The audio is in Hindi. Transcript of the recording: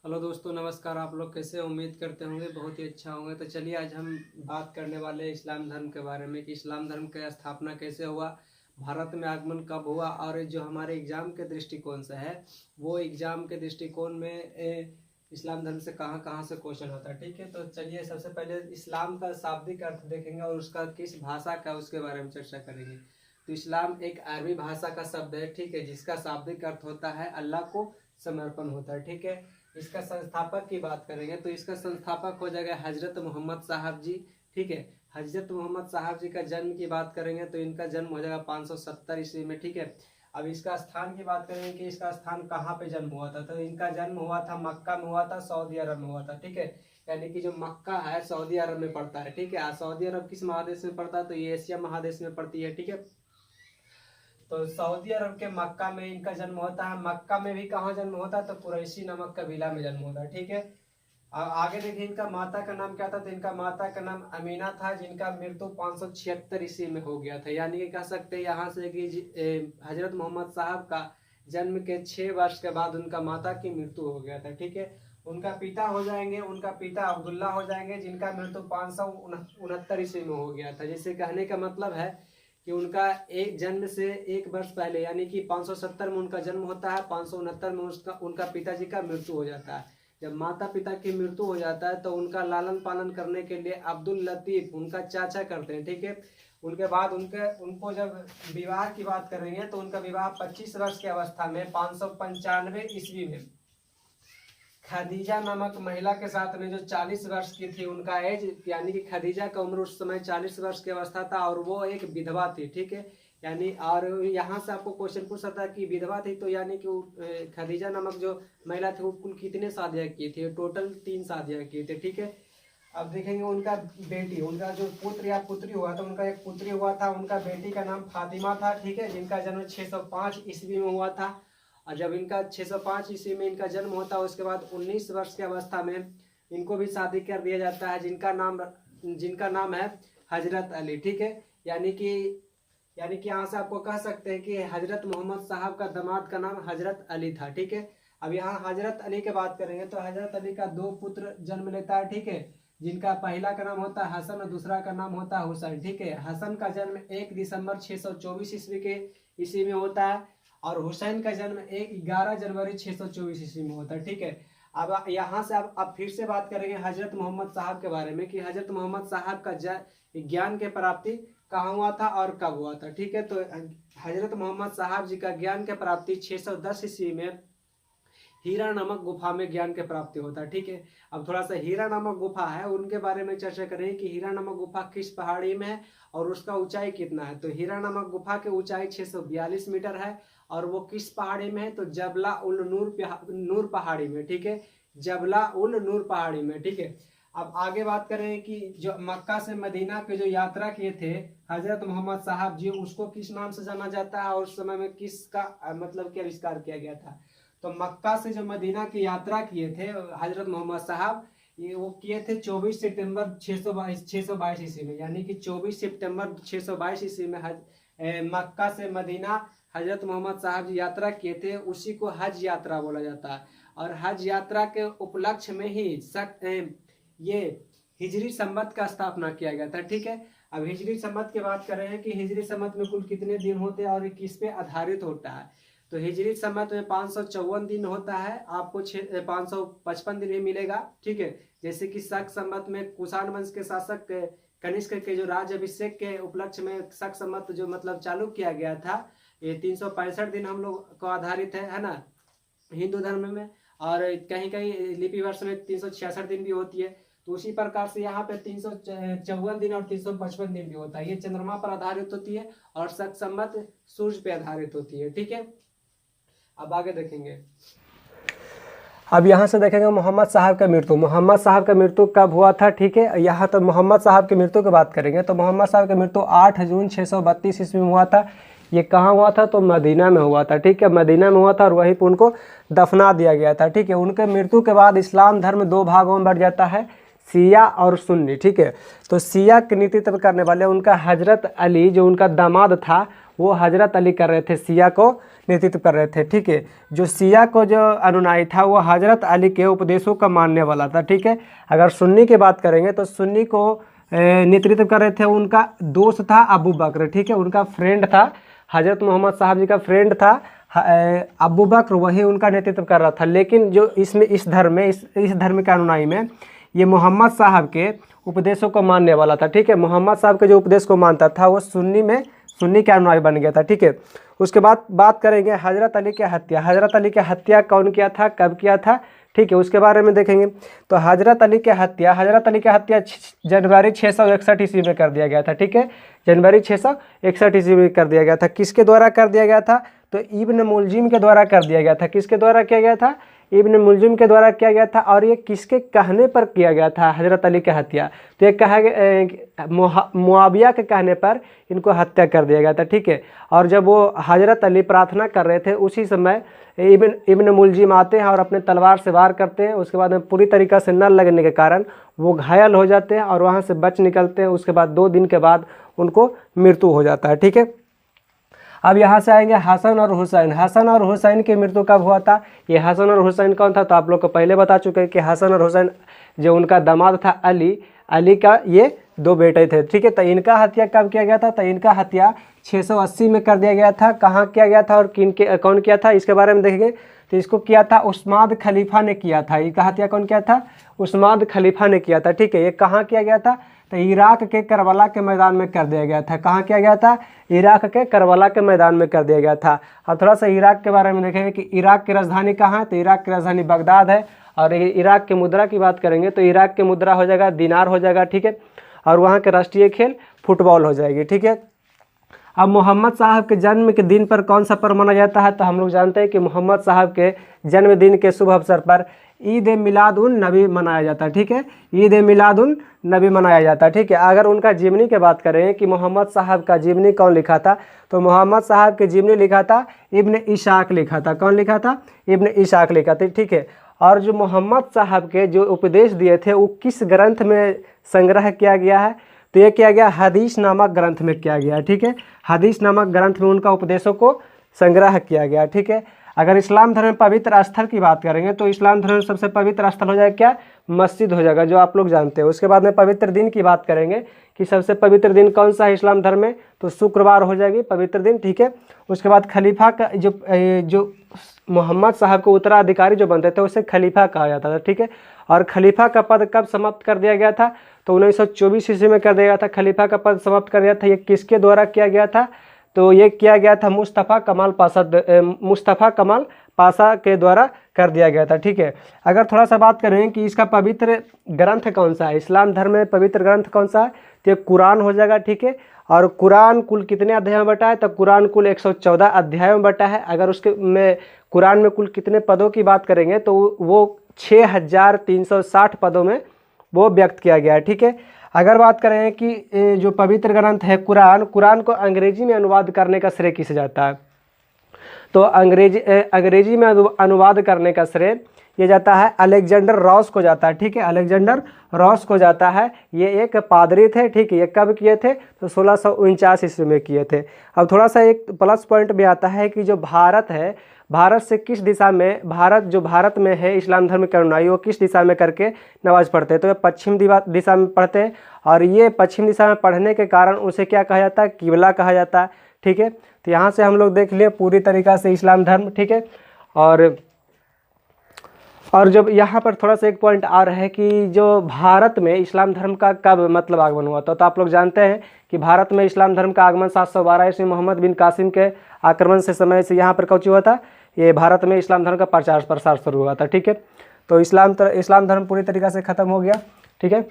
हेलो दोस्तों, नमस्कार। आप लोग कैसे हैं? उम्मीद करते होंगे बहुत ही अच्छा होंगे। तो चलिए आज हम बात करने वाले हैं इस्लाम धर्म के बारे में कि इस्लाम धर्म का स्थापना कैसे हुआ, भारत में आगमन कब हुआ और जो हमारे एग्जाम के दृष्टिकोण से है वो एग्जाम के दृष्टिकोण में इस्लाम धर्म से कहाँ कहाँ से क्वेश्चन होता है। ठीक है, तो चलिए सबसे पहले इस्लाम का शाब्दिक अर्थ देखेंगे और उसका किस भाषा का उसके बारे में चर्चा करेंगे। तो इस्लाम एक अरबी भाषा का शब्द है, ठीक है, जिसका शाब्दिक अर्थ होता है अल्लाह को समर्पण होता है। ठीक है, इसका संस्थापक की बात करेंगे तो इसका संस्थापक हो जाएगा हजरत मोहम्मद साहब जी। ठीक है, हजरत मोहम्मद साहब जी का जन्म की बात करेंगे तो इनका जन्म हो जाएगा 570 ईस्वी में। ठीक है, अब इसका स्थान की बात करेंगे कि इसका स्थान कहाँ पे जन्म हुआ था, तो इनका जन्म हुआ था मक्का में हुआ था, सऊदी अरब में हुआ था। ठीक है, यानी कि जो मक्का है सऊदी अरब में पड़ता है। ठीक है, सऊदी अरब किस महादेश में पड़ता है, तो ये एशिया महादेश में पड़ती है। ठीक है, तो सऊदी अरब के मक्का में इनका जन्म होता है। मक्का में भी कहाँ जन्म होता है, तो कुरैशी नामक कबीला में जन्म होता है। ठीक है, आगे देखिए इनका माता का नाम क्या था, तो इनका माता का नाम अमीना था, जिनका मृत्यु 576 ईस्वी में हो गया था। यानी कि कह सकते हैं यहाँ से कि हजरत मोहम्मद साहब का जन्म के 6 वर्ष के बाद उनका माता की मृत्यु हो गया था। ठीक है, उनका पिता अब्दुल्ला हो जाएंगे, जिनका मृत्यु 569 ईस्वी में हो गया था। जिससे कहने का मतलब है कि उनका एक जन्म से 1 वर्ष पहले यानी कि 570 में उनका जन्म होता है, 569 में उनका पिताजी का मृत्यु हो जाता है। जब माता पिता की मृत्यु हो जाता है तो उनका लालन पालन करने के लिए अब्दुल लतीफ उनका चाचा करते हैं। ठीक है, उनके बाद उनको जब विवाह की बात करेंगे तो उनका विवाह 25 वर्ष की अवस्था में 595 ईस्वी में खदीजा नामक महिला के साथ में, जो 40 वर्ष की थी उनका एज, यानी कि खदीजा का उम्र उस समय 40 वर्ष की अवस्था था और वो एक विधवा थी। ठीक है, यानी और यहाँ से आपको क्वेश्चन पूछ सकता है कि विधवा थी तो यानी कि खदीजा नामक जो महिला थी वो कुल कितने शादियाँ की थी, टोटल 3 शादियाँ की थी। ठीक है, अब देखेंगे उनका उनका जो पुत्र या पुत्री हुआ था, उनका एक पुत्री हुआ था, उनका बेटी का नाम फातिमा था। ठीक है, जिनका जन्म 605 ईस्वी में हुआ था। और जब इनका 605 ईस्वी में इनका जन्म होता है उसके बाद 19 वर्ष की अवस्था में इनको भी शादी कर दिया जाता है, जिनका नाम है हजरत अली। ठीक है, यानी कि यहाँ से आपको कह सकते हैं कि हजरत मोहम्मद साहब का दामाद का नाम हजरत अली था। ठीक है, अब यहाँ हजरत अली की बात करेंगे तो हजरत अली का 2 पुत्र जन्म लेता है। ठीक है, जिनका पहला का नाम होता है हसन और दूसरा का नाम होता है हुसैन। ठीक है, हसन का जन्म 1 दिसंबर 624 ईस्वी में होता है और हुसैन का जन्म 11 जनवरी 624 ईस्वी में होता है। ठीक है, अब यहाँ से अब फिर से बात करेंगे हजरत मोहम्मद साहब के बारे में कि हजरत मोहम्मद साहब का ज्ञान के प्राप्ति कहाँ हुआ था और कब हुआ था। ठीक है, तो हजरत मोहम्मद साहब जी का ज्ञान के प्राप्ति 610 ईस्वी में हीरा नामक गुफा में ज्ञान के प्राप्ति होता है। ठीक है, अब थोड़ा सा हीरा नामक गुफा है उनके बारे में चर्चा करें कि हीरा नामक गुफा किस पहाड़ी में है और उसका ऊंचाई कितना है। तो हीरा नामक गुफा की ऊंचाई 642 मीटर है और वो किस पहाड़ी में है, तो जबला उल नूर पहाड़ी में। ठीक है, जबला उल नूर पहाड़ी में। ठीक है, अब आगे बात करें कि जो मक्का से मदीना के जो यात्रा किए थे हजरत मोहम्मद साहब जी, उसको किस नाम से जाना जाता है और उस समय में किसका मतलब क्या आविष्कार किया गया था। तो मक्का से जो मदीना की यात्रा किए थे हजरत मोहम्मद साहब, ये वो किए थे 24 सितंबर 622 ईस्वी में। यानी कि 24 सितंबर 622 ईस्वी में मक्का से मदीना हजरत मोहम्मद साहब जी यात्रा किए थे, उसी को हज यात्रा बोला जाता है। और हज यात्रा के उपलक्ष्य में ही ये हिजरी संवत का स्थापना किया गया था। ठीक है, अब हिजरी संवत की बात कर रहे हैं कि हिजरी संवत में कुल कितने दिन होते हैं और किस पे आधारित होता है। तो हिजरी संवत में 554 दिन होता है, आपको 555 दिन भी मिलेगा। ठीक है, जैसे कि शक संवत में कुषाण वंश के शासक कनिष्क के जो राज अभिषेक के उपलक्ष्य में शक संवत जो मतलब चालू किया गया था, ये 365 दिन हम लोग को आधारित है ना हिंदू धर्म में। और कहीं कहीं लिपि वर्ष में 366 दिन भी होती है। तो उसी प्रकार से यहाँ पे 354 दिन और 355 दिन भी होता है। ये चंद्रमा पर आधारित होती है और शक संवत सूर्य पे आधारित होती है। ठीक है, अब आगे देखेंगे। अब यहाँ से देखेंगे मोहम्मद साहब का मृत्यु। मोहम्मद साहब का मृत्यु कब हुआ था। ठीक है, यहाँ तो मोहम्मद साहब की मृत्यु की बात करेंगे तो मोहम्मद साहब का मृत्यु 8 जून 632 ईस्वी में हुआ था। ये कहाँ हुआ था, तो मदीना में हुआ था। ठीक है, मदीना में हुआ था और वहीं पर उनको दफना दिया गया था। ठीक है, उनके मृत्यु के बाद इस्लाम धर्म 2 भागों में बढ़ जाता है, सिया और सुन्नी। ठीक है, तो सिया के नेतृत्व करने वाले उनका हजरत अली जो उनका दामाद था वो हजरत अली कर रहे थे, सिया को नेतृत्व कर रहे थे। ठीक है, जो शिया को जो अनुयायी था वो हज़रत अली के उपदेशों का मानने वाला था। ठीक है, अगर सुन्नी की बात करेंगे तो सुन्नी को नेतृत्व कर रहे थे, उनका दोस्त था अबू बकर। ठीक है, उनका फ्रेंड था, हज़रत मोहम्मद साहब जी का फ्रेंड था अबू बकर, वही उनका नेतृत्व कर रहा था। लेकिन जो इसमें इस धर्म के अनुयायी में ये मोहम्मद साहब के उपदेशों को मानने वाला था। ठीक है, मोहम्मद साहब के जो उपदेश को मानता था वो सुन्नी के अनुयायी बन गया था। ठीक है, उसके बाद बात करेंगे हज़रत अली की हत्या। हज़रत अली की हत्या कौन किया था, कब किया था? ठीक है, उसके बारे में देखेंगे। तो हज़रत अली की हत्या जनवरी 661 ईस्वी में कर दिया गया था। ठीक है, जनवरी 661 ईस्वी में कर दिया गया था। किसके द्वारा कर दिया गया था? तो इब्न मुलजिम के द्वारा कर दिया गया था। किसके द्वारा किया गया था? इब्न मुलजिम के द्वारा किया गया था। और ये किसके कहने पर किया गया था हज़रत अली की हत्या? तो ये कहा मुआविया के कहने पर इनको हत्या कर दिया गया था। ठीक है, और जब वो हज़रत अली प्रार्थना कर रहे थे उसी समय इब्न मुलजिम आते हैं और अपने तलवार से वार करते हैं। उसके बाद में पूरी तरीक़ा से न लगने के कारण वो घायल हो जाते हैं और वहाँ से बच निकलते हैं। उसके बाद 2 दिन के बाद उनको मृत्यु हो जाता है। ठीक है, अब यहाँ से आएंगे हसन और हुसैन। हसन और हुसैन की मृत्यु कब हुआ था? ये हसन और हुसैन कौन था? तो आप लोग को पहले बता चुके हैं कि हसन और हुसैन जो उनका दामाद था अली का ये 2 बेटे थे। ठीक है, तो इनका हत्या कब किया गया था? तो इनका हत्या 680 में कर दिया गया था। कहाँ किया गया था और कौन किया था इसके बारे में देखेंगे। तो इसको किया था उस्माद खलीफा ने किया था। इनका हत्या कौन किया था? उस्माद खलीफा ने किया था। ठीक है, ये कहाँ किया गया था? तो इराक के करबला के मैदान में कर दिया गया था। कहाँ किया गया था? इराक के करबला के मैदान में कर दिया गया था। अब थोड़ा सा इराक के बारे में देखेंगे कि इराक की राजधानी कहाँ है? तो इराक की राजधानी बगदाद है। और इराक के मुद्रा की बात करेंगे तो इराक की मुद्रा हो जाएगा दिनार हो जाएगा। ठीक है, और वहाँ के राष्ट्रीय खेल फुटबॉल हो जाएगी। ठीक है, अब मोहम्मद साहब के जन्म के दिन पर कौन सा पर्व मनाया जाता है? तो हम लोग जानते हैं कि मोहम्मद साहब के जन्मदिन के शुभ अवसर पर ईद मिलाद उन नबी मनाया जाता है। ठीक है, ईद मिलाद उन नबी मनाया जाता है। ठीक है, अगर उनका जीवनी की बात करें कि मोहम्मद साहब का जीवनी कौन लिखा था, तो मोहम्मद साहब के जीवनी लिखा था इब्न इशाक लिखा था। कौन लिखा था? इब्न इशाक लिखा था। ठीक है, और जो मोहम्मद साहब के जो उपदेश दिए थे वो किस ग्रंथ में संग्रह किया गया है? तो ये किया गया हदीस नामक ग्रंथ में किया गया। ठीक है, हदीस नामक ग्रंथ में उनका उपदेशों को संग्रह किया गया। ठीक है, अगर इस्लाम धर्म में पवित्र स्थल की बात करेंगे तो इस्लाम धर्म में सबसे पवित्र स्थल हो जाएगा क्या? मस्जिद हो जाएगा, जो आप लोग जानते हैं। उसके बाद में पवित्र दिन की बात करेंगे कि सबसे पवित्र दिन कौन सा है इस्लाम धर्म में? तो शुक्रवार हो जाएगी पवित्र दिन। ठीक है, उसके बाद खलीफा का जो मोहम्मद साहब को उत्तराधिकारी जो बनते थे उसे खलीफा कहा जाता था। ठीक है, और खलीफा का पद कब समाप्त कर दिया गया था? तो 1924 ईस्वी में कर दिया गया था। खलीफा का पद समाप्त कर दिया था। ये किसके द्वारा किया गया था? तो ये किया गया था मुस्तफ़ा कमाल पाशा के द्वारा कर दिया गया था। ठीक है, अगर थोड़ा सा बात करें कि इसका पवित्र ग्रंथ कौन सा है, इस्लाम धर्म में पवित्र ग्रंथ कौन सा है, तो ये कुरान हो जाएगा। ठीक है, और कुरान कुल कितने अध्याय में बटा है? तो कुरान कुल 114 अध्यायों में बटा है। अगर उसके में कुरान में कुल कितने पदों की बात करेंगे तो वो 6360 पदों में वो व्यक्त किया गया है। ठीक है, अगर बात करें कि जो पवित्र ग्रंथ है कुरान को अंग्रेजी में अनुवाद करने का श्रेय किसे जाता है? तो अंग्रेजी में अनुवाद करने का श्रेय ये जाता है अलेक्जेंडर रॉस को जाता है। ठीक है, अलेक्जेंडर रॉस को जाता है। ये एक पादरी थे। ठीक है, ये कब किए थे? तो 1649 ईस्वी में किए थे। अब थोड़ा सा एक प्लस पॉइंट भी आता है कि जो भारत है, भारत से किस दिशा में भारत में है इस्लाम धर्म के अनुयायी वो किस दिशा में करके नमाज पढ़ते हैं? तो ये पश्चिम दिशा में पढ़ते हैं। और ये पश्चिम दिशा में पढ़ने के कारण उसे क्या कहा जाता है? किबला कहा जाता है। ठीक है, तो यहाँ से हम लोग देख लिए पूरी तरीक़ा से इस्लाम धर्म। ठीक है, और जब यहाँ पर थोड़ा सा एक पॉइंट आ रहा है कि जो भारत में इस्लाम धर्म का कब मतलब आगमन हुआ था, तो आप लोग जानते हैं कि भारत में इस्लाम धर्म का आगमन 712 ईस्वी मोहम्मद बिन कासिम के आक्रमण से समय से यहाँ पर कौच हुआ था? ये भारत में इस्लाम धर्म का प्रचार प्रसार शुरू हुआ था। ठीक है, तो इस्लाम धर्म पूरी तरीक़ा से ख़त्म हो गया। ठीक है।